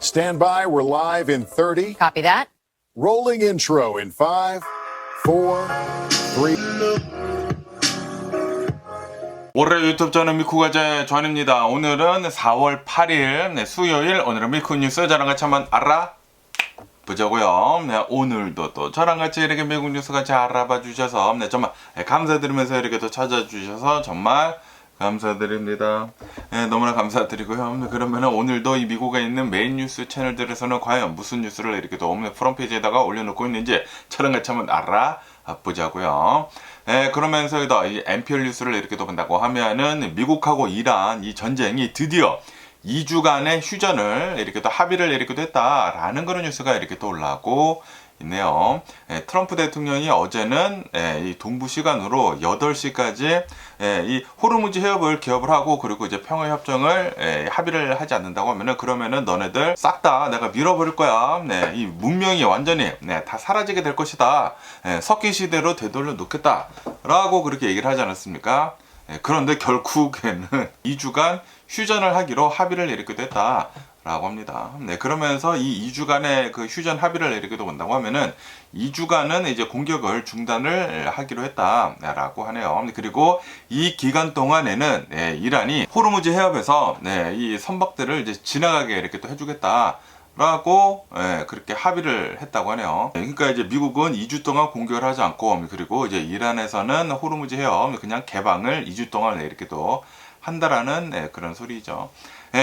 Stand by, we're live in 30. Copy that. Rolling intro in 5, 4, 3. 월요일 유튜브 저는 미쿠가제 전입니다. 오늘은 4월 8일 수요일, 오늘은 미쿠 뉴스 저랑 같이 한번 알아보자고요. 오늘도 또 저랑 같이 이렇게 미국 뉴스 같이 알아봐 주셔서 정말 감사드리면서 이렇게 또 찾아주셔서 정말 감사드립니다. 너무나 감사드리고요. 그러면은 오늘도 이 미국에 있는 메인 뉴스 채널들에서는 과연 무슨 뉴스를 이렇게 또 프론페이지에다가 올려놓고 있는지 저랑 같이 한번 알아보자고요. 그러면서 이 NPR 뉴스를 이렇게 또 본다고 하면은 미국하고 이란 이 전쟁이 드디어 2주간의 휴전을 이렇게 또 합의를 이렇게 또 했다라는 그런 뉴스가 이렇게 또 올라오고 있네요. 트럼프 대통령이 어제는 이 동부 시간으로 8시까지 이 호르무즈 해협을 개업을 하고, 그리고 이제 평화 협정을 합의를 하지 않는다고 하면은, 그러면은 너네들 싹 다 내가 밀어버릴 거야. 이 문명이 완전히 다 사라지게 될 것이다. 석기 시대로 되돌려 놓겠다라고 그렇게 얘기를 하지 않았습니까? 그런데 결국에는 2주간 휴전을 하기로 합의를 이렇게 됐다 라고 합니다. 그러면서 이 2주간의 그 휴전 합의를 이렇게 본다고 하면은 2주간은 이제 공격을 중단을 하기로 했다라고 하네요. 그리고 이 기간 동안에는 이란이 호르무즈 해협에서 이 선박들을 이제 지나가게 이렇게 또 해주겠다 라고 그렇게 합의를 했다고 하네요. 그러니까 이제 미국은 2주 동안 공격을 하지 않고, 그리고 이제 이란에서는 호르무즈 해협 그냥 개방을 2주 동안 이렇게 또 한다라는 그런 소리죠.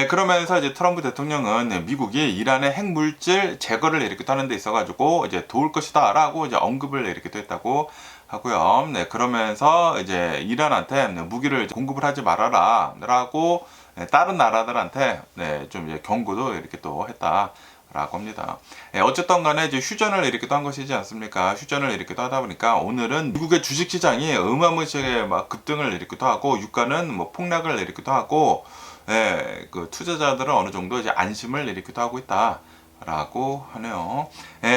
그러면서 이제 트럼프 대통령은 미국이 이란의 핵물질 제거를 이렇게 하는 데 있어가지고 이제 도울 것이다라고 이제 언급을 이렇게 했다고 하고요. 그러면서 이제 이란한테 무기를 공급을 하지 말아라라고 다른 나라들한테 좀 이제 경고도 이렇게 또 했다라고 합니다. 어쨌든 간에 이제 휴전을 이렇게 또 한 것이지 않습니까? 휴전을 이렇게 또 하다 보니까 오늘은 미국의 주식 시장이 어마무시하게 막 급등을 이렇게 또 하고, 유가는 뭐 폭락을 이렇게 또 하고, 그 투자자들은 어느 정도 이제 안심을 이렇게 또 하고 있다 라고 하네요.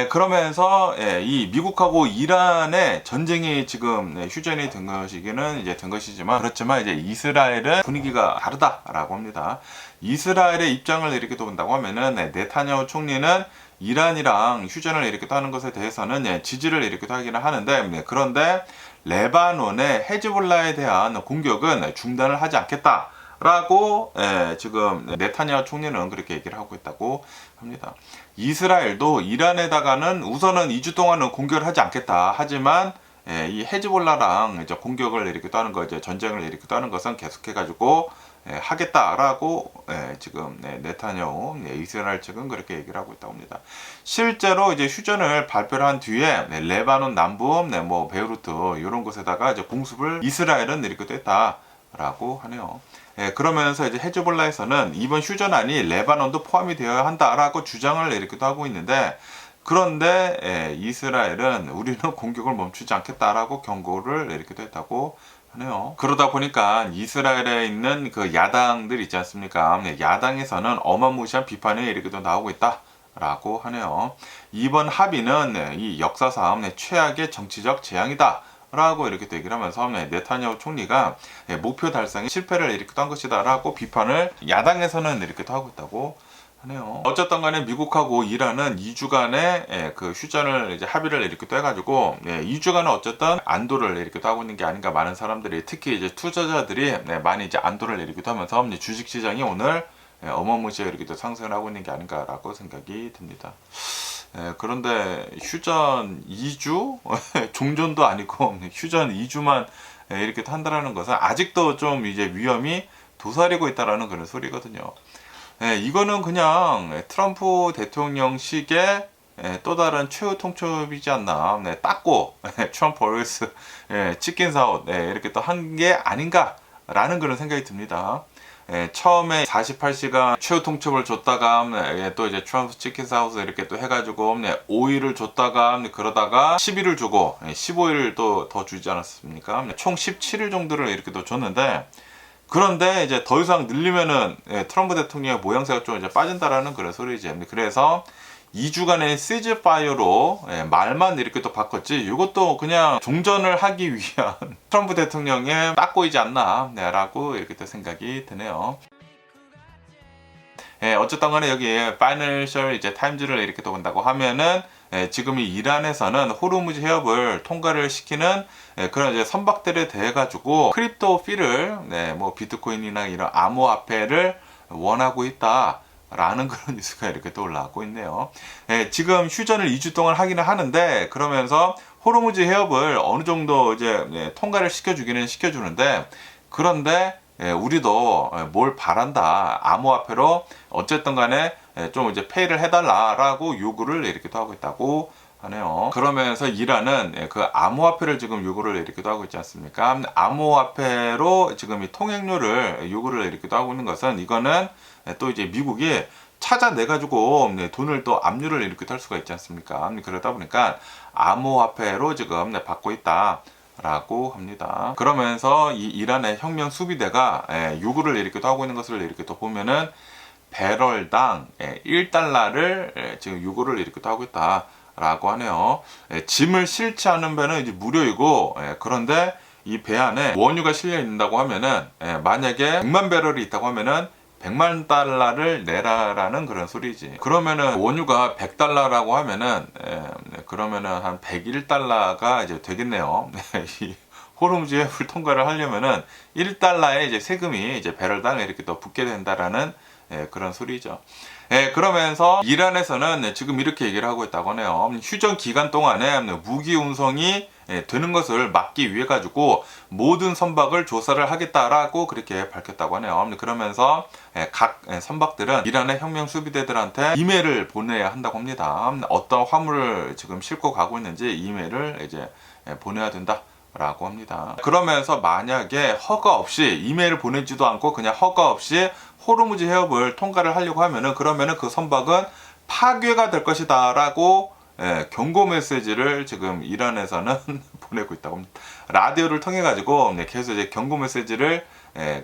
그러면서 이 미국하고 이란의 전쟁이 지금 휴전이 된 것이기는 이제 된 것이지만, 그렇지만 이제 이스라엘은 분위기가 다르다라고 합니다. 이스라엘의 입장을 이렇게 또 본다고 하면은 네타냐후 총리는 이란이랑 휴전을 이렇게 또 하는 것에 대해서는 지지를 이렇게 또 하기는 하는데, 그런데 레바논의 헤즈볼라에 대한 공격은 중단을 하지 않겠다 라고 지금 네타냐후 총리는 그렇게 얘기를 하고 있다고 합니다. 이스라엘도 이란에다가는 우선은 2주 동안은 공격을 하지 않겠다. 하지만 이 헤즈볼라랑 이제 공격을 이렇게 또 하는 거, 이제 전쟁을 이렇게 또 하는 것은 계속해가지고 하겠다라고 지금 네타냐후 이스라엘 측은 그렇게 얘기를 하고 있다고 합니다. 실제로 이제 휴전을 발표를 한 뒤에 레바논 남부 뭐 베이루트 이런 곳에다가 이제 공습을 이스라엘은 이렇게 또 했다라고 하네요. 그러면서 이제 헤즈볼라에서는 이번 휴전안이 레바논도 포함이 되어야 한다라고 주장을 이렇게 하고 있는데, 그런데 이스라엘은 우리는 공격을 멈추지 않겠다라고 경고를 이렇게 했다고 하네요. 그러다 보니까 이스라엘에 있는 그 야당들 있지 않습니까? 야당에서는 어마무시한 비판이 이렇게 나오고 있다라고 하네요. 이번 합의는 이 역사상 최악의 정치적 재앙이다 라고 이렇게 얘기를 하면서 네타냐후 총리가 목표 달성에 실패를 이렇게 한 것이다 라고 비판을 야당에서는 이렇게 하고 있다고 하네요. 어쨌든 간에 미국하고 이란은 2주간의 그 휴전을 이제 합의를 이렇게 또 해가지고 2주간은 어쨌든 안도를 이렇게 또 하고 있는 게 아닌가, 많은 사람들이, 특히 이제 투자자들이 많이 이제 안도를 이렇게 또 하면서 주식 시장이 오늘 어마무시하게 이렇게 또 상승을 하고 있는 게 아닌가라고 생각이 듭니다. 그런데 휴전 2주? 종전도 아니고 휴전 2주만 이렇게 한다라는 것은 아직도 좀 이제 위험이 도사리고 있다라는 그런 소리거든요. 이거는 그냥 트럼프 대통령식의 또 다른 최후 통첩이지 않나. 닦고 트럼프 얼스 치킨 사웃 이렇게 또 한 게 아닌가라는 그런 생각이 듭니다. 처음에 48시간 최후 통첩을 줬다가 또 이제 트럼프 치킨 사우스 이렇게 또 해가지고 5일을 줬다가 그러다가 10일을 주고 15일을 또 더 주지 않았습니까? 총 17일 정도를 이렇게 또 줬는데, 그런데 이제 더 이상 늘리면은 트럼프 대통령의 모양새가 좀 이제 빠진다라는 그런 소리지. 그래서 2주간의 시즈파이어로 말만 이렇게 또 바꿨지, 이것도 그냥 종전을 하기 위한 트럼프 대통령의 딱고이지 않나 라고 이렇게 또 생각이 드네요. 어쨌든 간에 여기 파이낸셜 이제 타임즈를 이렇게 또 본다고 하면은 지금 이 이란에서는 호르무즈 해협을 통과를 시키는 그런 이제 선박들에 대해 가지고 크립토 피를 뭐 비트코인이나 이런 암호화폐를 원하고 있다. 라는 그런 뉴스가 이렇게 또 올라오고 있네요. 지금 휴전을 2주 동안 하기는 하는데 그러면서 호르무즈 해협을 어느 정도 이제 통과를 시켜주기는 시켜주는데 그런데 우리도 뭘 바란다. 암호화폐로 어쨌든 간에 좀 이제 페이를 해달라라고 요구를 이렇게 또 하고 있다고 하네요. 그러면서 이란은 그 암호화폐를 지금 요구를 이렇게도 하고 있지 않습니까? 암호화폐로 지금 이 통행료를 요구를 이렇게도 하고 있는 것은 이거는 또 이제 미국이 찾아내가지고 돈을 또 압류를 이렇게 할 수가 있지 않습니까? 그러다 보니까 암호화폐로 지금 받고 있다. 라고 합니다. 그러면서 이 이란의 혁명 수비대가 요구를 이렇게 또 하고 있는 것을 이렇게 또 보면은 배럴당 1달러를 지금 요구를 이렇게 또 하고 있다. 라고 하네요. 짐을 실지 않은 배는 이제 무료이고, 그런데 이 배 안에 원유가 실려 있다고 하면은, 만약에 100만 배럴이 있다고 하면은 100만 달러를 내라라는 그런 소리지. 그러면은 원유가 100달러라고 하면은, 그러면은 한 101달러가 이제 되겠네요. 이 호르무즈 해협을 통과를 하려면은 1달러의 이제 세금이 이제 배럴당 이렇게 또 붙게 된다라는 그런 소리죠. 그러면서 이란에서는 지금 이렇게 얘기를 하고 있다고 하네요. 휴전 기간 동안에 무기 운송이 되는 것을 막기 위해 가지고 모든 선박을 조사를 하겠다라고 그렇게 밝혔다고 하네요. 그러면서 각 선박들은 이란의 혁명 수비대들한테 이메일을 보내야 한다고 합니다. 어떤 화물을 지금 싣고 가고 있는지 이메일을 이제 보내야 된다. 라고 합니다. 그러면서 만약에 허가 없이 이메일을 보내지도 않고 그냥 허가 없이 호르무즈 해협을 통과를 하려고 하면은 그러면은 그 선박은 파괴가 될 것이다 라고 경고 메시지를 지금 이란에서는 보내고 있다고 합니다. 라디오를 통해 가지고 계속 이제 경고 메시지를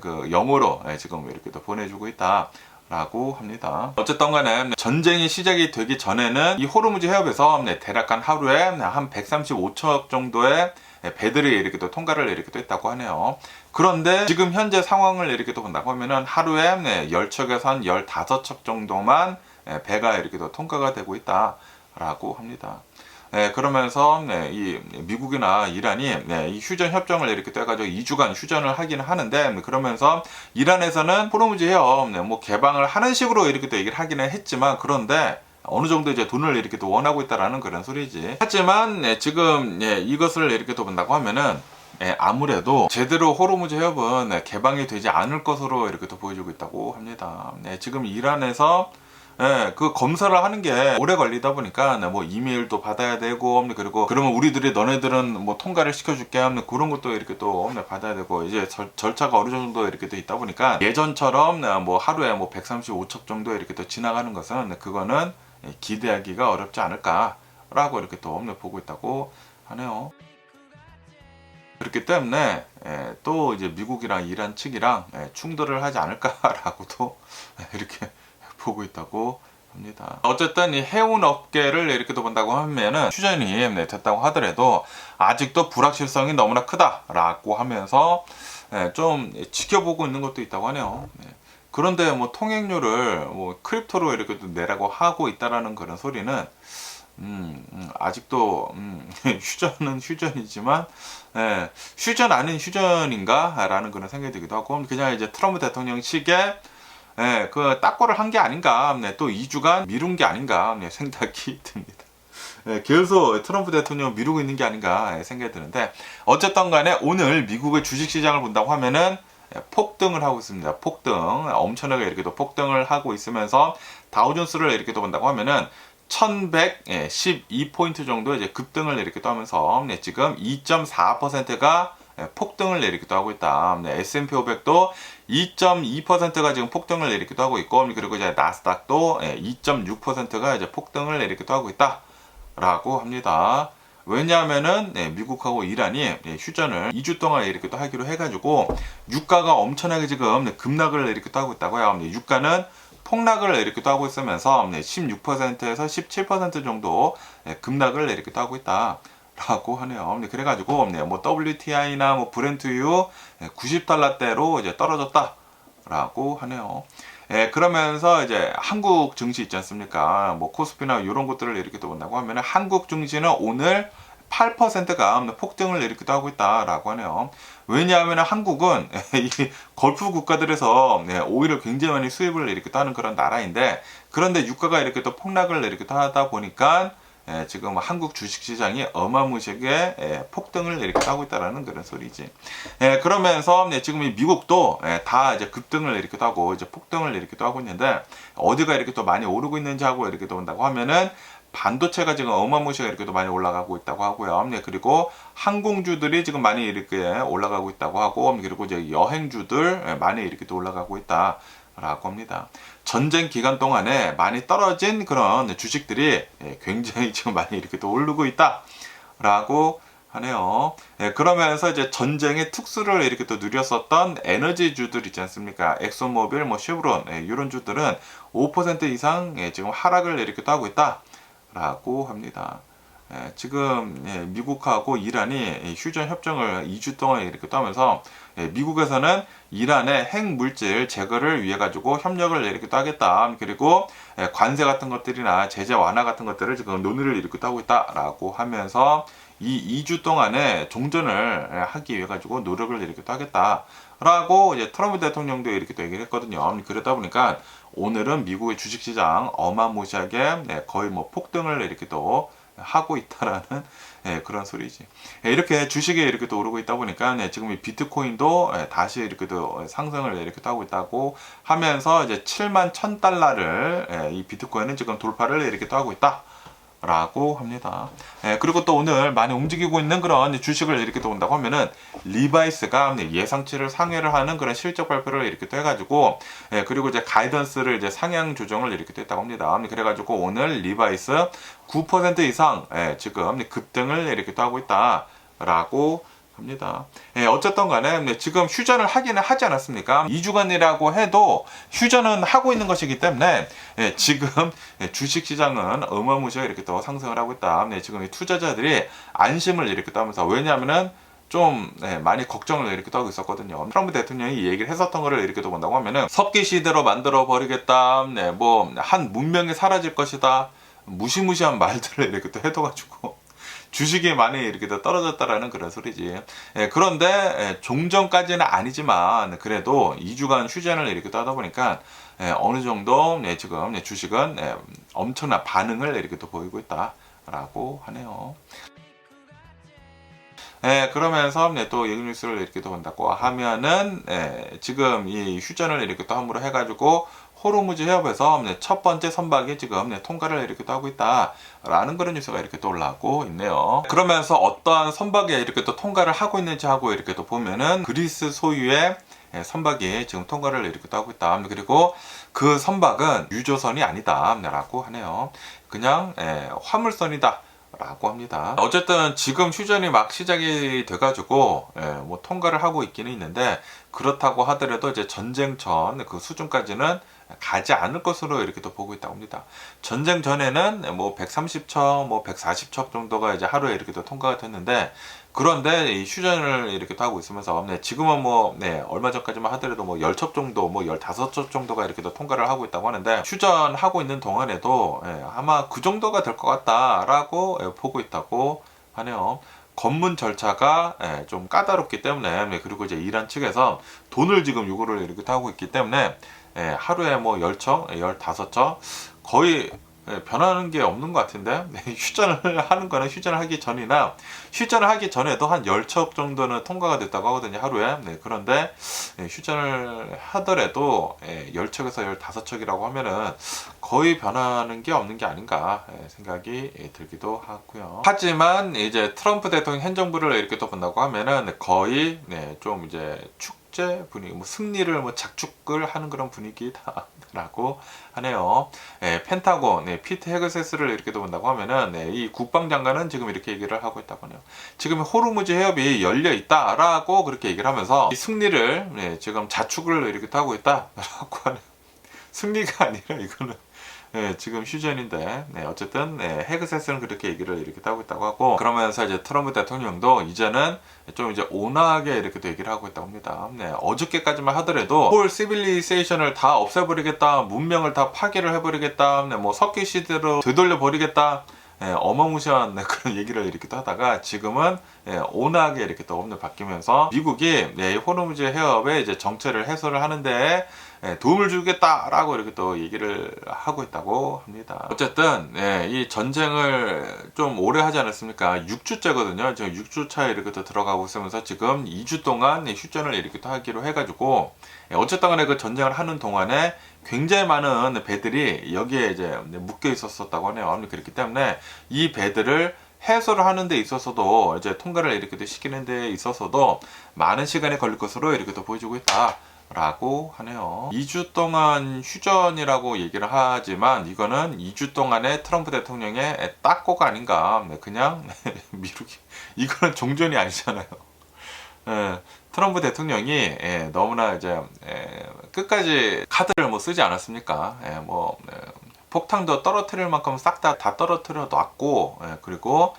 그 영어로 지금 이렇게 또 보내주고 있다. 라고 합니다. 어쨌든 간에 전쟁이 시작이 되기 전에는 이 호르무즈 해협에서 대략 한 하루에 한 135척 정도의 배들이 이렇게 또 통과를 이렇게 또 했다고 하네요. 그런데 지금 현재 상황을 이렇게 또 본다고 하면은 하루에 10척에서 한 15척 정도만 배가 이렇게 또 통과가 되고 있다라고 합니다. 그러면서 이 미국이나 이란이 이 휴전 협정을 이렇게 또 해가지고 2주간 휴전을 하기는 하는데 그러면서 이란에서는 호르무즈 해협 뭐 개방을 하는 식으로 이렇게 또 얘기를 하기는 했지만 그런데 어느 정도 이제 돈을 이렇게 또 원하고 있다라는 그런 소리지. 하지만 지금 이것을 이렇게 또 본다고 하면은 아무래도 제대로 호르무즈 해협은 개방이 되지 않을 것으로 이렇게 또 보여주고 있다고 합니다. 지금 이란에서 그 검사를 하는 게 오래 걸리다 보니까 뭐 이메일도 받아야 되고 그리고 그러면 우리들이 너네들은 뭐 통과를 시켜줄게 하는 그런 것도 이렇게 또 받아야 되고 이제 절차가 어느 정도 이렇게 또 있다 보니까 예전처럼 뭐 하루에 뭐 135척 정도 이렇게 또 지나가는 것은 그거는 기대하기가 어렵지 않을까라고 이렇게 또 보고 있다고 하네요. 그렇기 때문에 또 이제 미국이랑 이란 측이랑 충돌을 하지 않을까라고도 이렇게 보고 있다고 합니다. 어쨌든 이 해운 업계를 이렇게 또 본다고 하면은 휴전이 됐다고 하더라도 아직도 불확실성이 너무나 크다라고 하면서 좀 지켜보고 있는 것도 있다고 하네요. 그런데 뭐 통행료를 뭐 크립토로 이렇게 내라고 하고 있다라는 그런 소리는 아직도 휴전은 휴전이지만 휴전 아닌 휴전인가라는 그런 생각이 들기도 하고 그냥 이제 트럼프 대통령 측에 그 딱거를 한 게 아닌가 또 2주간 미룬 게 아닌가 생각이 듭니다. 계속 트럼프 대통령 미루고 있는 게 아닌가 생각이 드는데 어쨌든 간에 오늘 미국의 주식시장을 본다고 하면은 폭등을 하고 있습니다. 폭등 엄청나게 이렇게 또 폭등을 하고 있으면서 다우존스를 이렇게 또 본다고 하면은 1112포인트 정도 이제 급등을 이렇게 또 하면서 지금 2.4%가 폭등을 이렇게 또 하고 있다. S&P 500도 2.2%가 지금 폭등을 이렇게 또 하고 있고 그리고 이제 나스닥도 2.6%가 이제 폭등을 이렇게 또 하고 있다라고 합니다. 왜냐하면은 미국하고 이란이 휴전을 2주 동안 이렇게 또 하기로 해가지고 유가가 엄청나게 지금 급락을 이렇게 또 하고 있다고요. 유가는 폭락을 이렇게 또 하고 있으면서 16%에서 17% 정도 급락을 이렇게 또 하고 있다라고 하네요. 그래가지고 뭐 WTI나 뭐 브렌트유 90달러대로 이제 떨어졌다라고 하네요. 그러면서 이제 한국 증시 있지 않습니까? 뭐 코스피나 이런 것들을 이렇게 또 본다고 하면은 한국 증시는 오늘 8%가 폭등을 일으키기도 하고 있다라고 하네요. 왜냐하면 한국은 이 걸프 국가들에서 오일을 굉장히 많이 수입을 일으키기도 하는 그런 나라인데, 그런데 유가가 이렇게 또 폭락을 일으키기도 하다 보니까 지금 한국 주식시장이 어마무시하게 폭등을 일으키기도 하고 있다라는 그런 소리지. 그러면서 지금 이 미국도 다 이제 급등을 일으키기도 하고 이제 폭등을 일으키기도 하고 있는데, 어디가 이렇게 또 많이 오르고 있는지 하고 이렇게 또 본다고 하면은 반도체가 지금 어마무시하게 이렇게 또 많이 올라가고 있다고 하고요. 그리고 항공주들이 지금 많이 이렇게 올라가고 있다고 하고, 그리고 이제 여행주들 많이 이렇게 또 올라가고 있다라고 합니다. 전쟁 기간 동안에 많이 떨어진 그런 주식들이 굉장히 지금 많이 이렇게 또 오르고 있다라고 하네요. 그러면서 이제 전쟁의 특수를 이렇게 또 누렸었던 에너지주들 있지 않습니까? 엑소모빌, 뭐 쉐브론 이런 주들은 5% 이상 지금 하락을 이렇게 또 하고 있다라고 합니다. 지금 미국하고 이란이 휴전 협정을 2주 동안 이렇게 하면서 미국에서는 이란의 핵물질 제거를 위해 가지고 협력을 이렇게 하겠다. 그리고 관세 같은 것들이나 제재 완화 같은 것들을 지금 논의를 이렇게 하고 있다라고 하면서 이 2주 동안에 종전을 하기 위해 가지고 노력을 이렇게 하겠다라고 이제 트럼프 대통령도 이렇게 또 얘기를 했거든요. 그러다 보니까 오늘은 미국의 주식시장 어마무시하게 거의 뭐 폭등을 이렇게 또 하고 있다라는 그런 소리지. 이렇게 주식이 이렇게 또 오르고 있다 보니까 지금 이 비트코인도 다시 이렇게 또 상승을 이렇게 또 하고 있다고 하면서 이제 71,000달러를 이 비트코인은 지금 돌파를 이렇게 또 하고 있다 라고 합니다. 그리고 또 오늘 많이 움직이고 있는 그런 주식을 이렇게 또 온다고 하면은 리바이스가 예상치를 상회를 하는 그런 실적 발표를 이렇게 또 해가지고, 그리고 이제 가이던스를 이제 상향 조정을 이렇게 또 했다고 합니다. 그래가지고 오늘 리바이스 9% 이상 지금 급등을 이렇게 또 하고 있다라고 합니다. 어쨌든 간에 지금 휴전을 하기는 하지 않았습니까? 2주간이라고 해도 휴전은 하고 있는 것이기 때문에 지금 주식시장은 어마무시하게 이렇게 또 상승을 하고 있다. 지금 이 투자자들이 안심을 이렇게 하면서, 왜냐하면은 좀 많이 걱정을 이렇게 하고 있었거든요. 트럼프 대통령이 이 얘기를 했었던 거를 이렇게 본다고 하면은 섭기 시대로 만들어 버리겠다. 뭐 한 문명이 사라질 것이다. 무시무시한 말들을 이렇게 또 해둬가지고 주식이 많이 이렇게 떨어졌다라는 그런 소리지. 그런데 종전까지는 아니지만 그래도 2주간 휴전을 이렇게 하다 보니까 어느 정도 지금 주식은 엄청난 반응을 이렇게 또 보이고 있다라고 하네요. 그러면서 또 얘기 뉴스를 이렇게 또 본다고 하면은 지금 이 휴전을 이렇게 또 함으로 해가지고 호르무즈 해협에서 첫 번째 선박이 지금 통과를 이렇게 또 하고 있다라는 그런 뉴스가 이렇게 또 올라오고 있네요. 그러면서 어떠한 선박이 이렇게 또 통과를 하고 있는지 하고 이렇게 또 보면은 그리스 소유의 선박이 지금 통과를 이렇게 또 하고 있다. 그리고 그 선박은 유조선이 아니다라고 하네요. 그냥 화물선이다 라고 합니다. 어쨌든 지금 휴전이 막 시작이 돼가지고 뭐 통과를 하고 있기는 있는데, 그렇다고 하더라도 이제 전쟁 전 그 수준까지는 가지 않을 것으로 이렇게 또 보고 있다고 합니다. 전쟁 전에는 뭐 130척, 뭐 140척 정도가 이제 하루에 이렇게 또 통과가 됐는데, 그런데 이 휴전을 이렇게 또 하고 있으면서 지금은 뭐 얼마 전까지만 하더라도 뭐 10척 정도, 뭐 15척 정도가 이렇게 또 통과를 하고 있다고 하는데, 휴전하고 있는 동안에도 아마 그 정도가 될 것 같다라고 보고 있다고 하네요. 검문 절차가 좀 까다롭기 때문에, 그리고 이제 이란 측에서 돈을 지금 요구를 이렇게 하고 있기 때문에 하루에 뭐 10척, 15척 거의 변하는 게 없는 것 같은데, 휴전을 하는 거는 휴전을 하기 전이나 휴전을 하기 전에도 한 10척 정도는 통과가 됐다고 하거든요, 하루에. 그런데 휴전을 하더라도 10척에서 15척이라고 하면은 거의 변하는 게 없는 게 아닌가 생각이 들기도 하고요. 하지만 이제 트럼프 대통령 행정부를 이렇게 또 본다고 하면은 거의 좀 이제 축제 분위기, 뭐 승리를 뭐 작축을 하는 그런 분위기다라고 하네요. 펜타곤, 피트 헤그세스를 이렇게 본다고 하면은 이 국방장관은 지금 이렇게 얘기를 하고 있다고 하네요. 지금 호르무즈 해협이 열려 있다라고 그렇게 얘기를 하면서 이 승리를 지금 자축을 이렇게 하고 있다라고 하네요. 승리가 아니라 이거는 지금 휴전인데, 어쨌든 헤그셋은 그렇게 얘기를 이렇게 하고 있다고 하고, 그러면서 이제 트럼프 대통령도 이제는 좀 이제 온화하게 이렇게 또 얘기를 하고 있다고 합니다. 어저께까지만 하더라도 홀 시빌리세이션을 다 없애버리겠다, 문명을 다 파괴를 해버리겠다, 뭐 석기 시대로 되돌려 버리겠다. 어마무시한 그런 얘기를 이렇게 또 하다가 지금은 온화하게 이렇게 또 업무 바뀌면서 미국이 이 호르무즈 해협의 이제 정체를 해소를 하는데 도움을 주겠다라고 이렇게 또 얘기를 하고 있다고 합니다. 어쨌든 이 전쟁을 좀 오래 하지 않았습니까? 6주째거든요. 지금 6주차에 이렇게 또 들어가고 있으면서 지금 2주 동안 휴전을 이렇게 또 하기로 해가지고 어쨌든 간에 그 전쟁을 하는 동안에 굉장히 많은 배들이 여기에 이제 묶여 있었다고 하네요. 그렇기 때문에 이 배들을 해소를 하는 데 있어서도 이제 통과를 이렇게 시키는 데 있어서도 많은 시간이 걸릴 것으로 이렇게 또 보여주고 있다. 라고 하네요. 2주 동안 휴전이라고 얘기를 하지만 이거는 2주 동안의 트럼프 대통령의 딱고가 아닌가. 그냥 미루기. 이거는 종전이 아니잖아요. 트럼프 대통령이 너무나 이제 끝까지 카드를 뭐 쓰지 않았습니까? 폭탄도 떨어뜨릴 만큼 싹 다 떨어뜨려 놨고, 그리고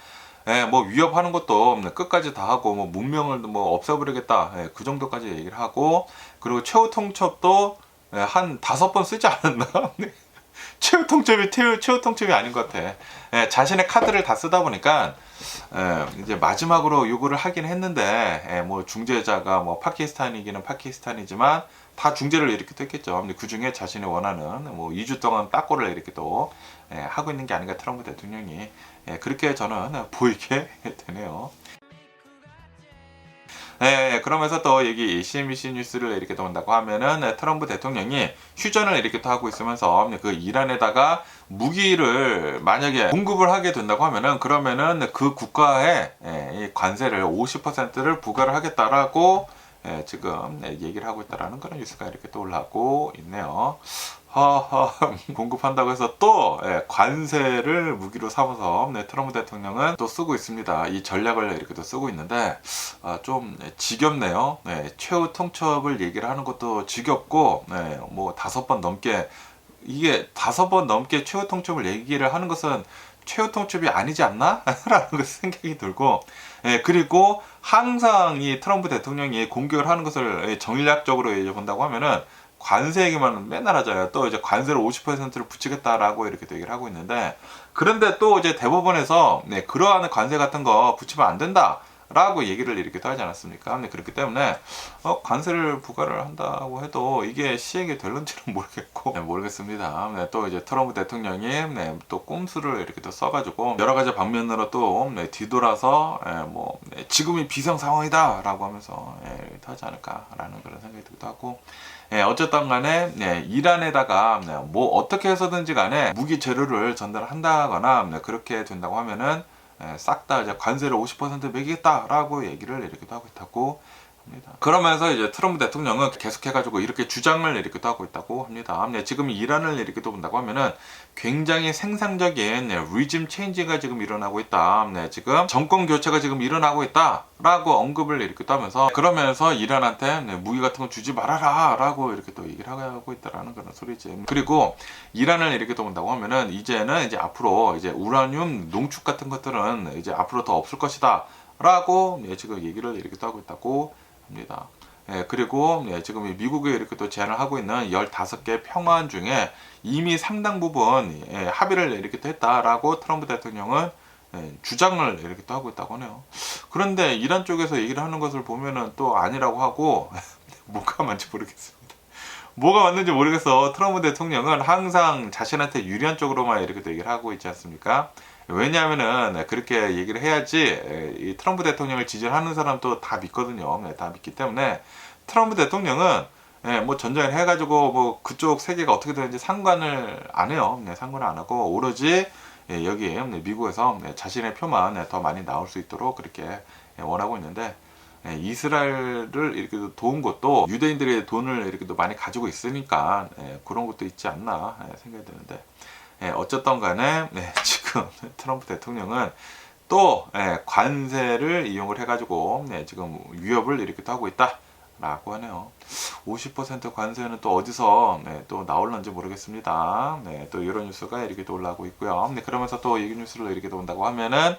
뭐 위협하는 것도 끝까지 다 하고, 뭐 문명을 뭐 없애버리겠다, 그 정도까지 얘기를 하고, 그리고 최후 통첩도 한 5번 쓰지 않았나? 최후 통첩이 아닌 것 같아. 자신의 카드를 다 쓰다 보니까 이제 마지막으로 요구를 하긴 했는데, 뭐 중재자가 뭐 파키스탄이기는 파키스탄이지만 다 중재를 이렇게 또 했겠죠. 그 중에 자신이 원하는 뭐 2주 동안 따꼬를 이렇게 또 하고 있는 게 아닌가 트럼프 대통령이 그렇게 저는 보이게 되네요. 그러면서 또 여기 CNBC 뉴스를 이렇게 또 본다고 하면은 트럼프 대통령이 휴전을 이렇게 또 하고 있으면서 그 이란에다가 무기를 만약에 공급을 하게 된다고 하면은 그러면은 그 국가에 이 관세를 50%를 부과를 하겠다라고 지금 얘기를 하고 있다라는 그런 뉴스가 이렇게 또 올라오고 있네요. 공급한다고 해서 또 관세를 무기로 삼아서 트럼프 대통령은 또 쓰고 있습니다. 이 전략을 이렇게 또 쓰고 있는데 좀 지겹네요. 최후 통첩을 얘기를 하는 것도 지겹고 뭐 5번 넘게 이게 5번 넘게 최후 통첩을 얘기를 하는 것은 최후 통첩이 아니지 않나? 라는 생각이 들고 그리고 항상 이 트럼프 대통령이 공격을 하는 것을 정략적으로 본다고 하면은 관세 얘기만 맨날 하잖아요. 또 이제 관세를 50%를 붙이겠다라고 이렇게 얘기를 하고 있는데, 그런데 또 이제 대법원에서 그러한 관세 같은 거 붙이면 안 된다. 라고 얘기를 이렇게 또 하지 않았습니까? 그렇기 때문에 관세를 부과를 한다고 해도 이게 시행이 될는지는 모르겠고 모르겠습니다. 또 이제 트럼프 대통령이 또 꼼수를 이렇게 또 써가지고 여러 가지 방면으로 또 뒤돌아서 뭐 지금이 비상 상황이다라고 하면서 하지 않을까라는 그런 생각이 들기도 하고. 어쨌든 간에 이란에다가 뭐 어떻게 해서든지 간에 무기 재료를 전달한다거나 그렇게 된다고 하면은 싹 다 이제 관세를 50% 매기겠다라고 얘기를 이렇게 하고 있다고 합니다. 그러면서 이제 트럼프 대통령은 계속해가지고 이렇게 주장을 이렇게 하고 있다고 합니다. 지금 이란을 이렇게 본다고 하면은 굉장히 생산적인 리즘 체인지가 지금 일어나고 있다. 지금 정권 교체가 지금 일어나고 있다라고 언급을 이렇게 하면서 그러면서 이란한테 무기 같은 거 주지 말아라라고 이렇게 또 얘기를 하고 있다라는 그런 소리지. 그리고 이란을 이렇게 본다고 하면은 이제는 이제 앞으로 이제 우라늄 농축 같은 것들은 이제 앞으로 더 없을 것이다라고 지금 얘기를 이렇게 하고 있다고 합니다. 그리고 지금 미국에 이렇게 또 제안을 하고 있는 15개 평화안 중에 이미 상당 부분 합의를 이렇게 또 했다라고 트럼프 대통령은 주장을 이렇게 또 하고 있다고 하네요. 그런데 이란 쪽에서 얘기를 하는 것을 보면은 또 아니라고 하고 뭐가 맞는지 모르겠습니다. 뭐가 맞는지 모르겠어. 트럼프 대통령은 항상 자신한테 유리한 쪽으로만 이렇게 또 얘기를 하고 있지 않습니까? 왜냐하면은 그렇게 얘기를 해야지 이 트럼프 대통령을 지지하는 사람도 다 믿거든요. 다 믿기 때문에 트럼프 대통령은 뭐 전쟁을 해가지고 뭐 그쪽 세계가 어떻게 되는지 상관을 안 해요. 상관을 안 하고 오로지 여기 미국에서 자신의 표만 더 많이 나올 수 있도록 그렇게 원하고 있는데, 이스라엘을 이렇게 도운 것도 유대인들의 돈을 이렇게 많이 가지고 있으니까 그런 것도 있지 않나 생각이 드는데, 어쨌든 간에 지금 트럼프 대통령은 또 관세를 이용을 해가지고 지금 위협을 이렇게 하고 있다 라고 하네요. 50% 관세는 또 어디서 또 나올는지 모르겠습니다. 또 이런 뉴스가 이렇게 또 올라오고 있고요. 그러면서 또 이 뉴스를 이렇게 또 온다고 하면은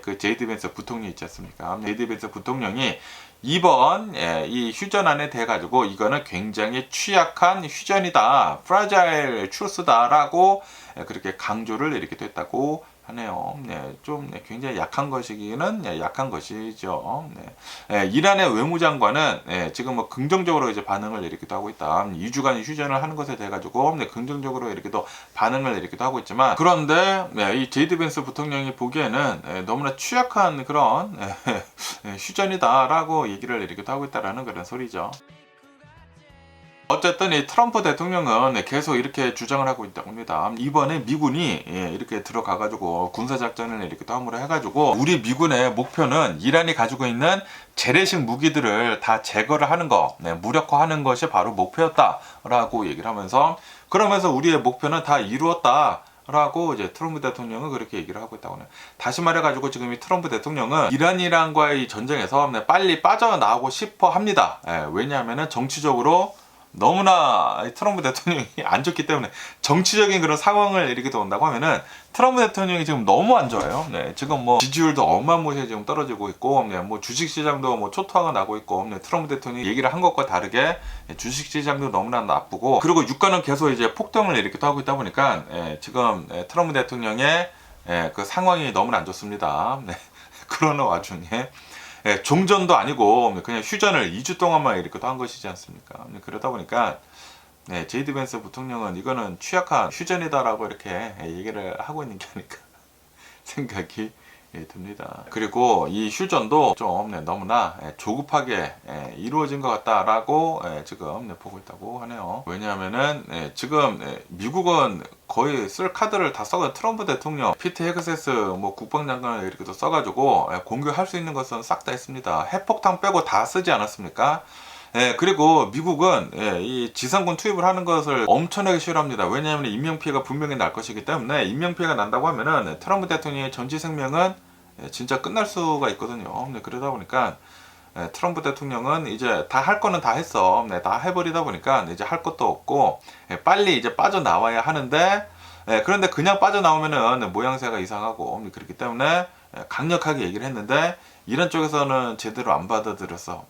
그 제이드 벤스 부통령 있지 않습니까? 제이드 벤스 부통령이 이번 이 휴전안에 대해 가지고 이거는 굉장히 취약한 휴전이다, 프라자일 추스다라고 그렇게 강조를 이렇게 또 했다고 하네요. 좀 굉장히 약한 것이기는 약한 것이죠. 이란의 외무장관은 지금 뭐 긍정적으로 이제 반응을 이렇게도 하고 있다. 2주간 휴전을 하는 것에 대해 가지고 긍정적으로 이렇게 또 반응을 이렇게도 하고 있지만, 그런데 이 제이드 벤스 부통령이 보기에는 너무나 취약한 그런 휴전이다라고 얘기를 이렇게도 하고 있다라는 그런 소리죠. 어쨌든 이 트럼프 대통령은 계속 이렇게 주장을 하고 있다고 합니다. 이번에 미군이 이렇게 들어가가지고 군사작전을 이렇게 함으로 해가지고 우리 미군의 목표는 이란이 가지고 있는 재래식 무기들을 다 제거를 하는 거, 무력화하는 것이 바로 목표였다라고 얘기를 하면서, 그러면서 우리의 목표는 다 이루었다 라고 이제 트럼프 대통령은 그렇게 얘기를 하고 있다고 해요. 다시 말해가지고 지금 이 트럼프 대통령은 이란이랑과의 전쟁에서 빨리 빠져나오고 싶어 합니다. 왜냐하면 정치적으로 너무나 트럼프 대통령이 안 좋기 때문에, 정치적인 그런 상황을 이렇게 온다고 하면은 트럼프 대통령이 지금 너무 안 좋아요. 지금 뭐 지지율도 어마무시하게 지금 떨어지고 있고, 뭐 주식시장도 뭐 초토화가 나고 있고, 트럼프 대통령이 얘기를 한 것과 다르게 주식시장도 너무나 나쁘고, 그리고 유가는 계속 이제 폭등을 이렇게 하고 있다 보니까 지금 트럼프 대통령의 그 상황이 너무나 안 좋습니다. 그러는 와중에 종전도 아니고 그냥 휴전을 2주 동안만 이렇게 한 것이지 않습니까? 그러다 보니까 제이드 벤스 부통령은 이거는 취약한 휴전이다라고 이렇게 얘기를 하고 있는 게 아닐까 생각이 듭니다. 그리고 이 휴전도 좀 너무나 조급하게 이루어진 것 같다라고 지금 보고 있다고 하네요. 왜냐하면은 지금 미국은 거의 쓸 카드를 다 써가, 트럼프 대통령, 피트 헤그세스 뭐 국방장관을 이렇게 또 써가지고 공격할 수 있는 것은 싹 다 했습니다. 핵폭탄 빼고 다 쓰지 않았습니까? 그리고 미국은 이 지상군 투입을 하는 것을 엄청나게 싫어합니다. 왜냐하면 인명피해가 분명히 날 것이기 때문에, 인명피해가 난다고 하면은 트럼프 대통령의 전지 생명은 진짜 끝날 수가 있거든요. 그러다 보니까 트럼프 대통령은 이제 다 할 거는 다 했어. 다 해버리다 보니까 이제 할 것도 없고 빨리 이제 빠져나와야 하는데, 그런데 그냥 빠져나오면은 모양새가 이상하고, 그렇기 때문에 강력하게 얘기를 했는데 이런 쪽에서는 제대로 안 받아들였어.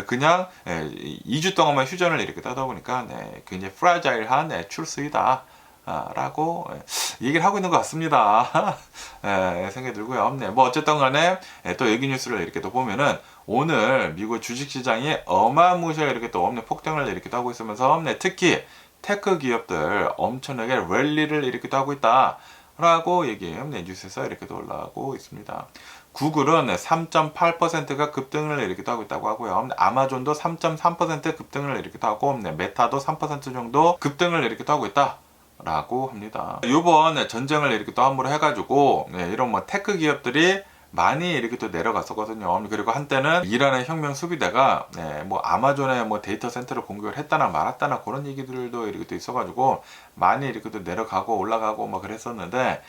그냥 2주 동안만 휴전을 이렇게 따다 보니까 굉장히 프라자일한 출수이다 라고 얘기를 하고 있는 것 같습니다. 생각이 들고요. 뭐 어쨌든 간에 또 여기 뉴스를 이렇게 또 보면은 오늘 미국 주식시장이 어마무시하게 이렇게 또 폭등을 이렇게 하고 있으면서 특히 테크 기업들 엄청나게 랠리를 이렇게 하고 있다 라고 얘기해요. 뉴스에서 이렇게 또 올라오고 있습니다. 구글은 3.8%가 급등을 이렇게 하고 있다고 하고요. 아마존도 3.3% 급등을 이렇게 하고, 메타도 3% 정도 급등을 이렇게 하고 있다 라고 합니다. 이번 전쟁을 이렇게 또 함으로 해가지고 이런 뭐 테크 기업들이 많이 이렇게 또 내려갔었거든요. 그리고 한때는 이란의 혁명 수비대가 뭐 아마존의 뭐 데이터 센터를 공격을 했다나 말았다나 그런 얘기들도 이렇게 또 있어가지고 많이 이렇게 또 내려가고 올라가고 뭐 그랬었는데,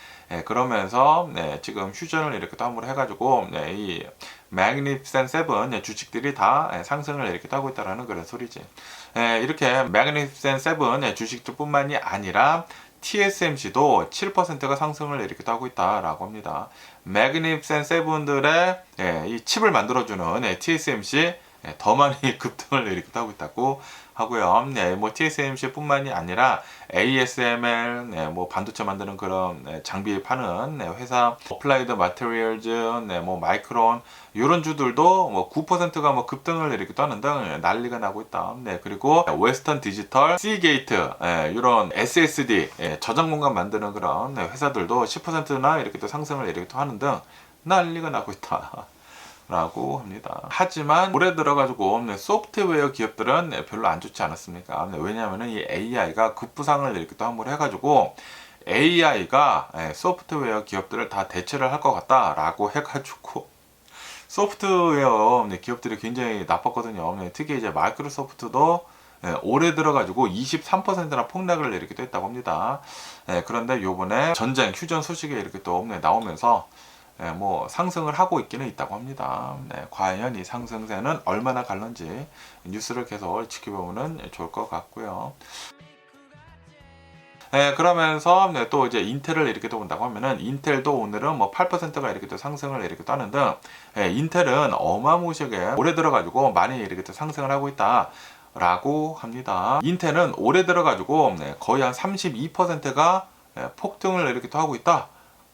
그러면서 지금 휴전을 이렇게 또 함으로 해가지고 이 매그니피센트 세븐 주식들이 다 상승을 이렇게 하고 있다라는 그런 소리지. 이렇게 매그니피센트 세븐 주식들뿐만이 아니라 TSMC도 7%가 상승을 이렇게 하고 있다라고 합니다. 매그니피센트 세븐들의 이 칩을 만들어주는 TSMC 더 많이 급등을 이렇게 하고 있다고 하고요. 뭐 TSMC뿐만이 아니라 ASML, 뭐 반도체 만드는 그런 장비 파는 회사, 어플라이드 마테리얼즈, 뭐 마이크론 이런 주들도 뭐 9%가 뭐 급등을 이렇게 하는 등 난리가 나고 있다. 그리고 웨스턴 디지털, 시게이트 이런 SSD 저장 공간 만드는 그런 회사들도 10%나 이렇게 또 상승을 이렇게 또 하는 등 난리가 나고 있다 라고 합니다. 하지만 올해 들어가지고 소프트웨어 기업들은 별로 안 좋지 않았습니까? 왜냐하면 이 AI가 급부상을 이렇게 또 함으로 해가지고 AI가 소프트웨어 기업들을 다 대체를 할 것 같다라고 해가지고 소프트웨어 기업들이 굉장히 나빴거든요. 특히 이제 마이크로소프트도 올해 들어가지고 23%나 폭락을 이렇게 또 했다고 합니다. 그런데 요번에 전쟁 휴전 소식이 이렇게 또 나오면서 뭐 상승을 하고 있기는 있다고 합니다. 과연 이 상승세는 얼마나 갈런지 뉴스를 계속 지켜보면 좋을 것 같고요. 그러면서 또 이제 인텔을 이렇게 또 본다고 하면은 인텔도 오늘은 뭐 8%가 이렇게 또 상승을 이렇게 또 하는 등 인텔은 어마무시하게 올해 들어가지고 많이 이렇게 또 상승을 하고 있다. 라고 합니다. 인텔은 올해 들어가지고 거의 한 32%가 폭등을 이렇게 또 하고 있다.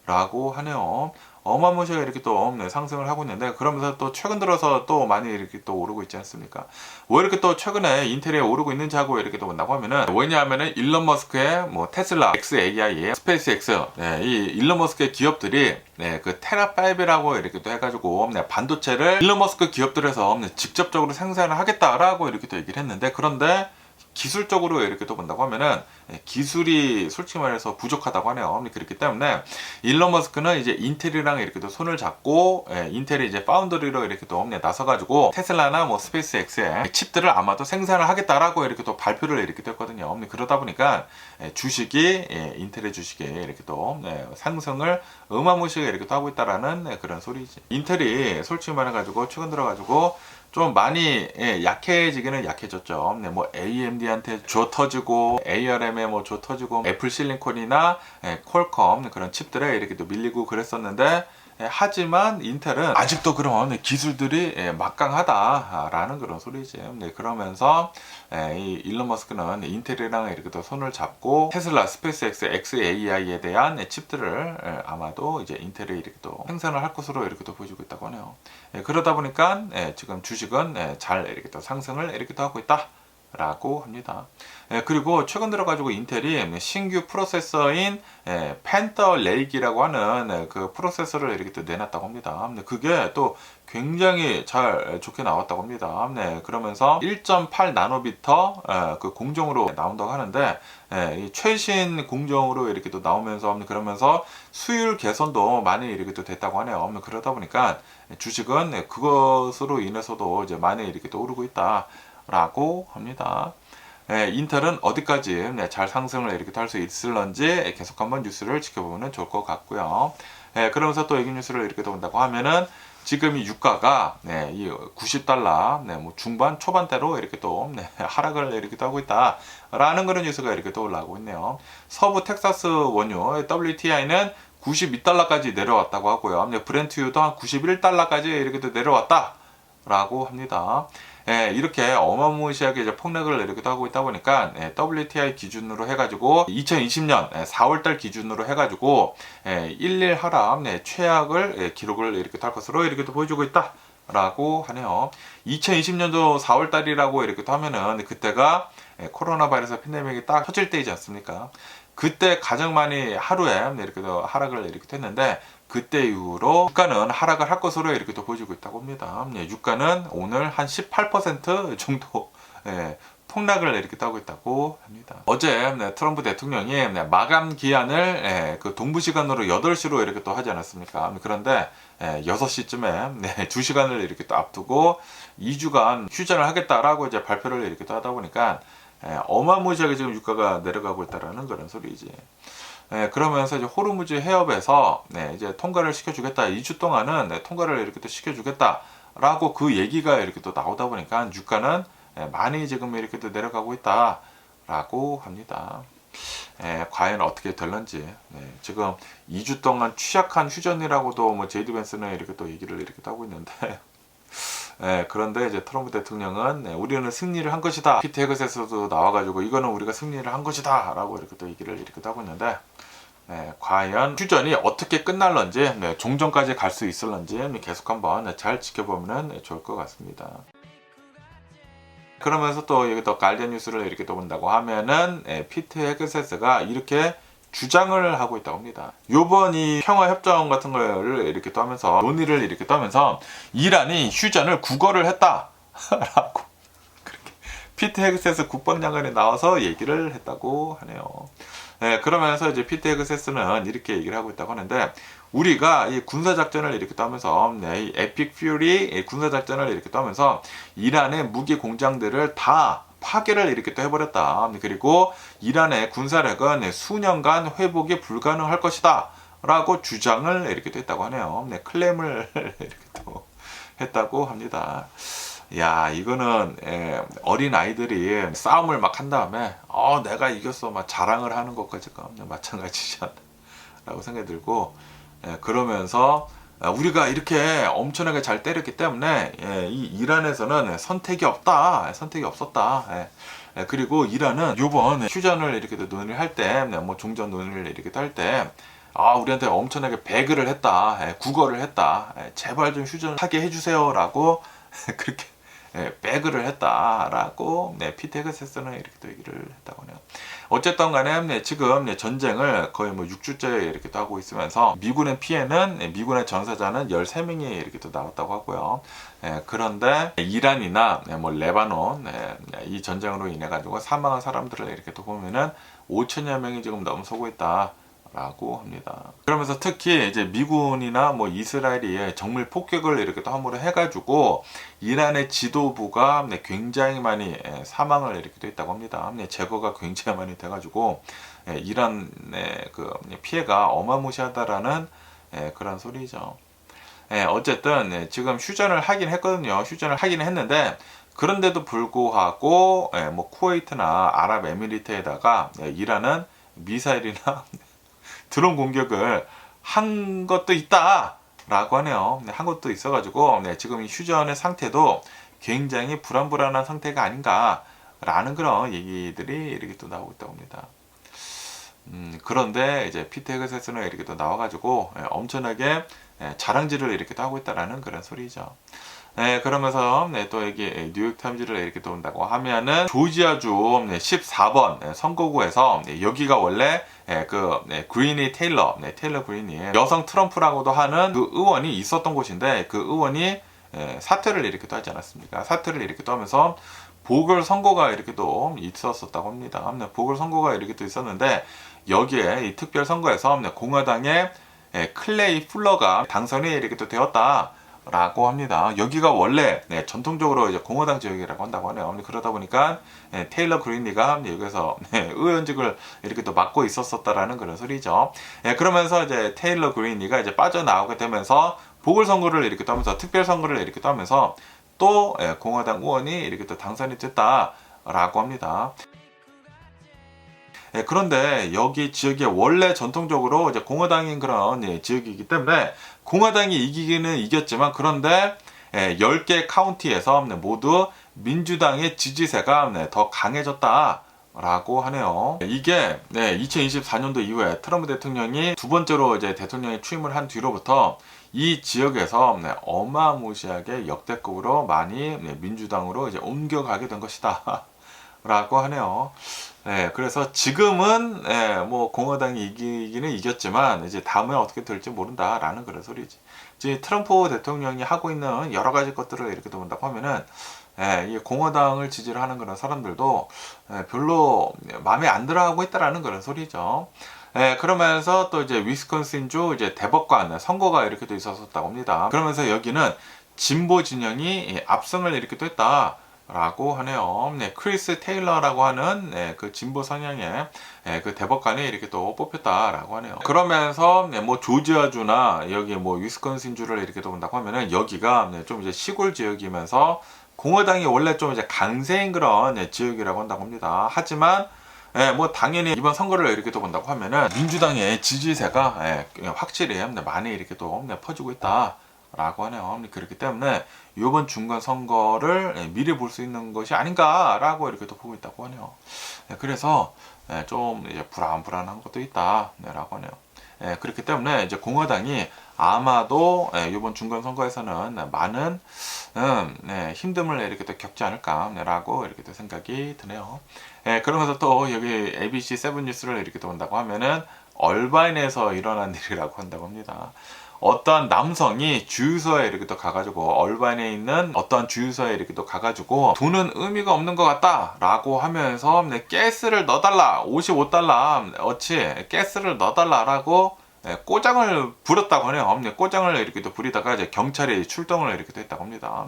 라고 하네요. 어마무시하게 이렇게 또 상승을 하고 있는데, 그러면서 또 최근 들어서 또 많이 이렇게 또 오르고 있지 않습니까? 왜 이렇게 또 최근에 인텔이 오르고 있는지 하고 이렇게 또 본다고 하면은, 왜냐하면은 일론 머스크의 뭐 테슬라, XAI, 스페이스X, 이 일론 머스크의 기업들이 그 테라5라고 이렇게 또 해가지고 반도체를 일론 머스크 기업들에서 직접적으로 생산을 하겠다라고 이렇게 또 얘기를 했는데, 그런데 기술적으로 이렇게 또 본다고 하면은 기술이 솔직히 말해서 부족하다고 하네요. 그렇기 때문에 일론 머스크는 이제 인텔이랑 이렇게 또 손을 잡고 인텔이 이제 파운드리로 이렇게 또 나서가지고 테슬라나 뭐 스페이스X의 칩들을 아마도 생산을 하겠다라고 이렇게 또 발표를 이렇게 됐거든요. 그러다 보니까 주식이 인텔의 주식이 이렇게 또 상승을 어마무시하게 이렇게 또 하고 있다라는 그런 소리지. 인텔이 솔직히 말해가지고 최근 들어가지고 좀 많이 약해지기는 약해졌죠. 뭐 AMD한테 줘 터지고 ARM에 뭐 줘 터지고 애플 실리콘이나 퀄컴 그런 칩들에 이렇게 또 밀리고 그랬었는데, 하지만 인텔은 아직도 그런 기술들이 막강하다라는 그런 소리지. 그러면서 이 일론 머스크는 인텔이랑 이렇게 또 손을 잡고 테슬라, 스페이스X, XAI에 대한 칩들을 아마도 이제 인텔이 이렇게 또 생산을 할 것으로 이렇게 또 보여주고 있다고 하네요. 그러다 보니까 지금 주식은 잘 이렇게 또 상승을 이렇게 또 하고 있다. 라고 합니다. 그리고 최근 들어가지고 인텔이 신규 프로세서인 팬더 레이크라고 하는 그 프로세서를 이렇게 또 내놨다고 합니다. 그게 또 굉장히 잘 좋게 나왔다고 합니다. 그러면서 1.8 나노미터 그 공정으로 나온다고 하는데, 이 최신 공정으로 이렇게 또 나오면서 그러면서 수율 개선도 많이 이렇게 또 됐다고 하네요. 그러다 보니까 주식은 그것으로 인해서도 이제 많이 이렇게 또 오르고 있다. 라고 합니다. 인텔은 어디까지 잘 상승을 이렇게 할 수 있을런지 계속 한번 뉴스를 지켜보면 좋을 것 같고요. 그러면서 또 얘기 뉴스를 이렇게 본다고 하면은 지금 이 유가가 이 90달러 뭐 중반 초반대로 이렇게 또 하락을 이렇게 또 하고 있다라는 그런 뉴스가 이렇게 또 올라오고 있네요. 서부 텍사스 원유 WTI는 92달러까지 내려왔다고 하고요. 브렌트유도 한 91달러까지 이렇게 또 내려왔다라고 합니다. 이렇게 어마무시하게 이제 폭락을 이렇게 하고 있다 보니까 WTI 기준으로 해가지고 2020년 4월달 기준으로 해가지고 11 하락 최악을 기록을 이렇게 할 것으로 이렇게 또 보여주고 있다라고 하네요. 2020년도 4월달이라고 이렇게 또 하면은 그때가 코로나 바이러스 팬데믹이 딱 터질 때이지 않습니까? 그때 가장 많이 하루에 이렇게 또 하락을 이렇게 했는데, 그때 이후로 유가는 하락을 할 것으로 이렇게 또 보여지고 있다고 합니다. 유가는 오늘 한 18% 정도 폭락을 이렇게 하고 있다고 합니다. 어제 트럼프 대통령이 마감 기한을 그 동부 시간으로 8시로 이렇게 또 하지 않았습니까? 그런데 6시쯤에 2시간을 이렇게 또 앞두고 2주간 휴전을 하겠다라고 이제 발표를 이렇게 또 하다 보니까 어마무시하게 지금 유가가 내려가고 있다라는 그런 소리지. 그러면서 이제 호르무즈 해협에서 이제 통과를 시켜주겠다. 2주 동안은 통과를 이렇게 또 시켜주겠다라고 그 얘기가 이렇게 또 나오다 보니까 유가는 많이 지금 이렇게 또 내려가고 있다라고 합니다. 과연 어떻게 될런지. 지금 2주 동안 취약한 휴전이라고도 뭐 제이드 벤스는 이렇게 또 얘기를 이렇게 또 하고 있는데. 그런데 이제 트럼프 대통령은 우리는 승리를 한 것이다. 피트 헤그셋에서도 나와가지고 이거는 우리가 승리를 한 것이다 라고 이렇게 또 얘기를 이렇게 하고 있는데, 과연 휴전이 어떻게 끝날런지, 종전까지 갈 수 있을런지 계속 한번 잘 지켜보면 좋을 것 같습니다. 그러면서 또 여기 또 가디언 뉴스를 이렇게 또 본다고 하면은 피트 헤그셋가 이렇게 주장을 하고 있다고 합니다. 요번 이 평화협정 같은 거를 이렇게 또 하면서 논의를 이렇게 또 하면서 이란이 휴전을 구걸을 했다라고 그렇게 피트 헤그셋 국방장관이 나와서 얘기를 했다고 하네요. 그러면서 이제 피트 헤그셋는 이렇게 얘기를 하고 있다고 하는데, 우리가 이 군사작전을 이렇게 또 하면서 이 에픽 퓨리 군사작전을 이렇게 또 하면서 이란의 무기 공장들을 다 파괴를 이렇게 또 해버렸다. 그리고 이란의 군사력은 수년간 회복이 불가능할 것이다 라고 주장을 이렇게 또 했다고 하네요. 네, 클레임을 이렇게 또 했다고 합니다. 야, 이거는 어린 아이들이 싸움을 막 한 다음에 내가 이겼어 막 자랑을 하는 것과 지금 마찬가지지 않나라고 생각이 들고, 그러면서 우리가 이렇게 엄청나게 잘 때렸기 때문에 이 이란에서는 선택이 없다, 선택이 없었다. 그리고 이란은 요번 휴전을 이렇게 논의를 할 때, 뭐 종전 논의를 이렇게 할 때, 우리한테 엄청나게 배그를 했다, 구걸을 했다, 제발 좀 휴전하게 해주세요라고 그렇게 배그를 했다라고 피트 헤그세스는 이렇게 또 얘기를 했다고 하네요. 어쨌든 간에 지금 전쟁을 거의 뭐 6주째 이렇게 또 하고 있으면서 미군의 피해는, 미군의 전사자는 13명이 이렇게 또 나왔다고 하고요. 그런데 이란이나 뭐 레바논 이 전쟁으로 인해 가지고 사망한 사람들을 이렇게 또 보면은 5천여 명이 지금 넘어서고 있다 라고 합니다. 그러면서 특히 이제 미군이나 뭐 이스라엘이 정밀 폭격을 이렇게 또 함으로 해가지고 이란의 지도부가 굉장히 많이 사망을 이렇게 또 했다고 합니다. 제거가 굉장히 많이 돼가지고 이란의 그 피해가 어마무시하다라는 그런 소리죠. 어쨌든 지금 휴전을 하긴 했거든요. 휴전을 하긴 했는데, 그런데도 불구하고 뭐 쿠웨이트나 아랍에미리트에다가 이란은 미사일이나 드론 공격을 한 것도 있다 라고 하네요. 한 것도 있어가지고 지금 이 휴전의 상태도 굉장히 불안불안한 상태가 아닌가 라는 그런 얘기들이 이렇게 또 나오고 있다고 합니다. 그런데 이제 피트 헤그세스는 이렇게 또 나와가지고 엄청나게 자랑질을 이렇게 또 하고 있다라는 그런 소리죠. 그러면서 또 여기 뉴욕타임즈를 이렇게 또 온다고 하면은 조지아주 14번 선거구에서 여기가 원래 그리니 테일러 그리니 여성 트럼프라고도 하는 그 의원이 있었던 곳인데, 그 의원이 사퇴를 이렇게 또 하지 않았습니까? 사퇴를 이렇게 또 하면서 보궐선거가 이렇게 또 있었었다고 합니다. 보궐선거가 이렇게 또 있었는데, 여기에 이 특별선거에서 공화당의 클레이 풀러가 당선이 이렇게 또 되었다 라고 합니다. 여기가 원래 전통적으로 이제 공화당 지역이라고 한다고 하네요. 그러다 보니까 테일러 그린리가 여기서 의원직을 이렇게 또 맡고 있었었다라는 그런 소리죠. 그러면서 이제 테일러 그린리가 이제 빠져나오게 되면서 보궐선거를 이렇게 또 하면서, 특별선거를 이렇게 또 하면서 또 공화당 의원이 이렇게 또 당선이 됐다라고 합니다. 그런데 여기 지역이 원래 전통적으로 이제 공화당인 그런 지역이기 때문에 공화당이 이기기는 이겼지만, 그런데 10개 카운티에서 모두 민주당의 지지세가 더 강해졌다 라고 하네요. 이게 2024년도 이후에 트럼프 대통령이 두 번째로 이제 대통령에 취임을 한 뒤로부터 이 지역에서 어마무시하게 역대급으로 많이 민주당으로 이제 옮겨가게 된 것이다 라고 하네요. 그래서 지금은 뭐 공화당이 이기기는 이겼지만 이제 다음에 어떻게 될지 모른다라는 그런 소리지. 이제 트럼프 대통령이 하고 있는 여러 가지 것들을 이렇게 본다고 하면은 이 공화당을 지지를 하는 그런 사람들도 별로 마음에 안 들어하고 있다라는 그런 소리죠. 그러면서 또 이제 위스콘신주 이제 대법관 선거가 이렇게 또 있었다고 합니다. 그러면서 여기는 진보 진영이 압승을 이렇게 또 했다 라고 하네요. 크리스 테일러라고 하는 그 진보 성향의 그 대법관이 이렇게 또 뽑혔다라고 하네요. 그러면서 뭐 조지아주나 여기 뭐 위스콘신주를 이렇게 또 본다고 하면은 여기가 좀 이제 시골 지역이면서 공화당이 원래 좀 이제 강세인 그런 지역이라고 한다고 합니다. 하지만 뭐 당연히 이번 선거를 이렇게 또 본다고 하면은 민주당의 지지세가 확실히 많이 이렇게 또 퍼지고 있다 라고 하네요. 그렇기 때문에 이번 중간 선거를 미리 볼 수 있는 것이 아닌가라고 이렇게 또 보고 있다고 하네요. 그래서 좀 이제 불안한 것도 있다라고 하네요. 그렇기 때문에 이제 공화당이 아마도 이번 중간 선거에서는 많은 힘듦을 이렇게 또 겪지 않을까라고 이렇게 또 생각이 드네요. 그러면서 또 여기 ABC 7 뉴스를 이렇게 또 본다고 하면은 얼바인에서 일어난 일이라고 한다고 합니다. 어떠한 남성이 주유소에 이렇게 또 가가지고, 얼바인에 있는 어떠한 주유소에 이렇게 또 가가지고 돈은 의미가 없는 것 같다 라고 하면서 가스를 넣어달라, 55달러 어치 가스를 넣어달라 라고 꼬장을 부렸다고 하네요. 꼬장을 이렇게 또 부리다가 이제 경찰이 출동을 이렇게 또 했다고 합니다.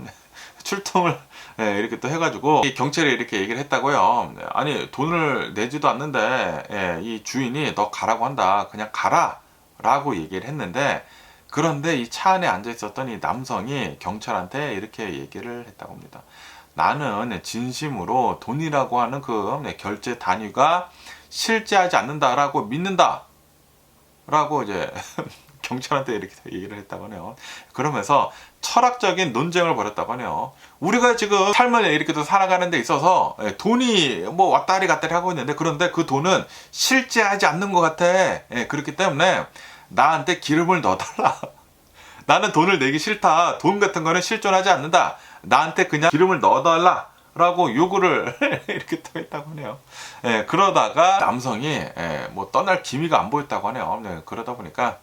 출동을 이렇게 또 해가지고 경찰이 이렇게 얘기를 했다고요. 아니 돈을 내지도 않는데 이 주인이 너 가라고 한다, 그냥 가라 라고 얘기를 했는데, 그런데 이 차 안에 앉아 있었던 이 남성이 경찰한테 이렇게 얘기를 했다고 합니다. 나는 진심으로 돈이라고 하는 그 결제 단위가 실제하지 않는다라고 믿는다 라고 이제 경찰한테 이렇게 얘기를 했다고 하네요. 그러면서 철학적인 논쟁을 벌였다고 하네요. 우리가 지금 삶을 이렇게 또 살아가는 데 있어서 돈이 뭐 왔다리 갔다리 하고 있는데, 그런데 그 돈은 실제하지 않는 것 같아. 그렇기 때문에 나한테 기름을 넣어달라. 나는 돈을 내기 싫다. 돈 같은 거는 실존하지 않는다. 나한테 그냥 기름을 넣어달라 라고 요구를 이렇게 또 했다고 하네요. 그러다가 남성이 뭐 떠날 기미가 안 보였다고 하네요. 그러다 보니까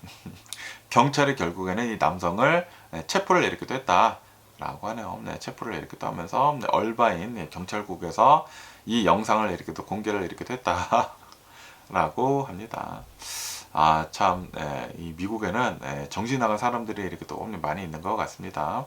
경찰이 결국에는 이 남성을 체포를 이렇게 또 했다라고 하네요. 체포를 이렇게 또 하면서 얼바인 경찰국에서 이 영상을 이렇게 또 공개를 이렇게 또 했다라고 합니다. 아, 참, 이 미국에는 정신 나간 사람들이 이렇게 또 많이 있는 것 같습니다.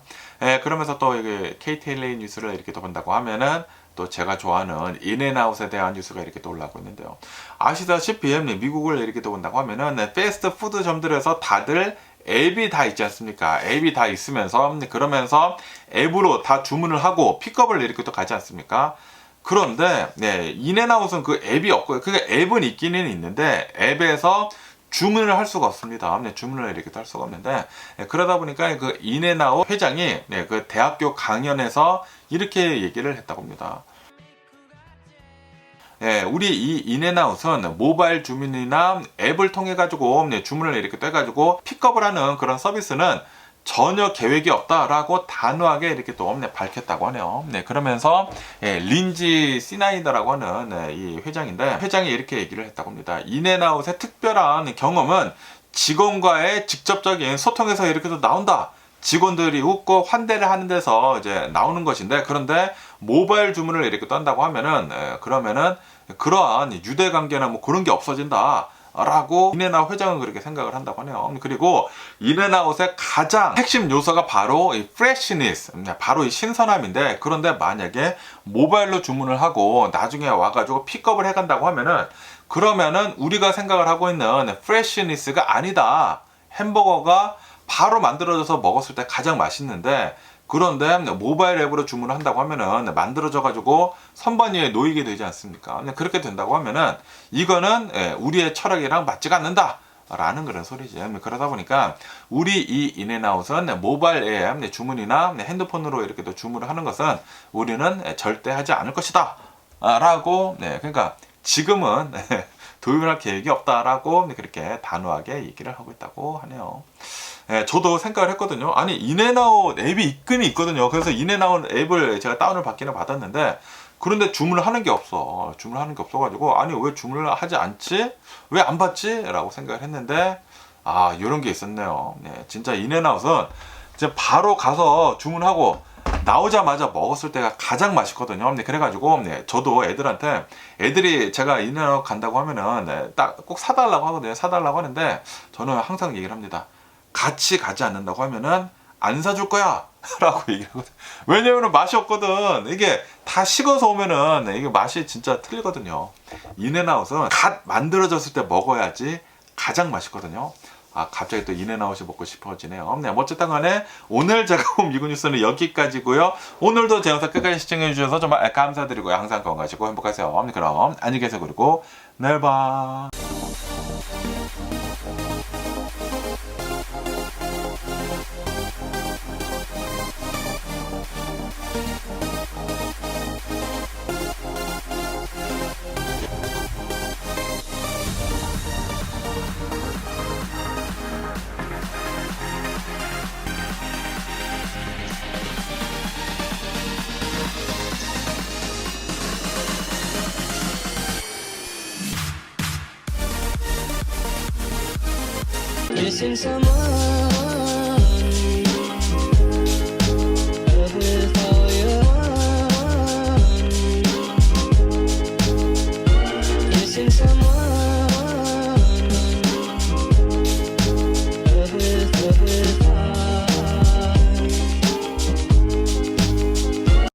그러면서 또 이게 KTLA 뉴스를 이렇게 또 본다고 하면은 또 제가 좋아하는 인앤아웃에 대한 뉴스가 이렇게 또 올라오고 있는데요. 아시다시피 미국을 이렇게 또 본다고 하면은 패스트푸드점들에서 다들 앱이 다 있지 않습니까? 앱이 다 있으면서, 그러면서 앱으로 다 주문을 하고 픽업을 이렇게 또 가지 않습니까? 그런데 인앤아웃은 그 앱이 없고요. 그 앱은 있기는 있는데 앱에서 주문을 할 수가 없습니다. 주문을 이렇게 할 수가 없는데, 그러다 보니까 그 인앤아웃 회장이 그 대학교 강연에서 이렇게 얘기를 했다고 합니다. 우리 이 인앤아웃은 모바일 주문이나 앱을 통해 가지고 주문을 이렇게 떼가지고 픽업을 하는 그런 서비스는 전혀 계획이 없다라고 단호하게 이렇게 또 밝혔다고 하네요. 그러면서 린지 시나이더라고 하는 이 회장인데, 회장이 이렇게 얘기를 했다고 합니다. 인앤아웃의 특별한 경험은 직원과의 직접적인 소통에서 이렇게 또 나온다. 직원들이 웃고 환대를 하는 데서 이제 나오는 것인데, 그런데 모바일 주문을 이렇게 또 한다고 하면은 그러면은 그러한 유대 관계나 뭐 그런 게 없어진다 라고 인앤아웃 회장은 그렇게 생각을 한다고 하네요. 그리고 인앤아웃의 가장 핵심 요소가 바로 이 프레시니스, 바로 이 신선함인데, 그런데 만약에 모바일로 주문을 하고 나중에 와가지고 픽업을 해간다고 하면은, 그러면은 우리가 생각을 하고 있는 프레시니스가 아니다. 햄버거가 바로 만들어져서 먹었을 때 가장 맛있는데, 그런데 모바일 앱으로 주문을 한다고 하면은 만들어져 가지고 선반 위에 놓이게 되지 않습니까? 그렇게 된다고 하면은 이거는 우리의 철학이랑 맞지가 않는다 라는 그런 소리지. 그러다 보니까 우리 이 인앤아웃은 모바일 앱 주문이나 핸드폰으로 이렇게 또 주문을 하는 것은 우리는 절대 하지 않을 것이다 라고, 그러니까 지금은 도입할 계획이 없다라고 그렇게 단호하게 얘기를 하고 있다고 하네요. 저도 생각을 했거든요. 아니, 인앤아웃 앱이 있긴 있거든요. 그래서 인앤아웃 앱을 제가 다운을 받기는 받았는데, 그런데 주문을 하는 게 없어. 주문을 하는 게 없어가지고, 아니, 왜 주문을 하지 않지? 왜 안 받지? 라고 생각을 했는데, 아, 요런 게 있었네요. 진짜 인앤아웃은 이제 바로 가서 주문하고 나오자마자 먹었을 때가 가장 맛있거든요. 그래가지고 저도 애들한테, 애들이 제가 인앤아웃 간다고 하면은 딱 꼭 사달라고 하거든요. 사달라고 하는데 저는 항상 얘기를 합니다. 같이 가지 않는다고 하면은 안 사줄 거야 라고 얘기를 하거든. 왜냐면은 맛이 없거든. 이게 다 식어서 오면은 이게 맛이 진짜 틀리거든요. 인앤아웃은 갓 만들어졌을 때 먹어야지 가장 맛있거든요. 아, 갑자기 또 인앤아웃이 먹고 싶어지네요. 어쨌든 간에 오늘 제가 본 미국 뉴스는 여기까지고요. 오늘도 제 영상 끝까지 시청해 주셔서 정말 감사드리고요. 항상 건강하시고 행복하세요. 그럼 안녕히 계세요. 그리고 내일 봐. Missing someone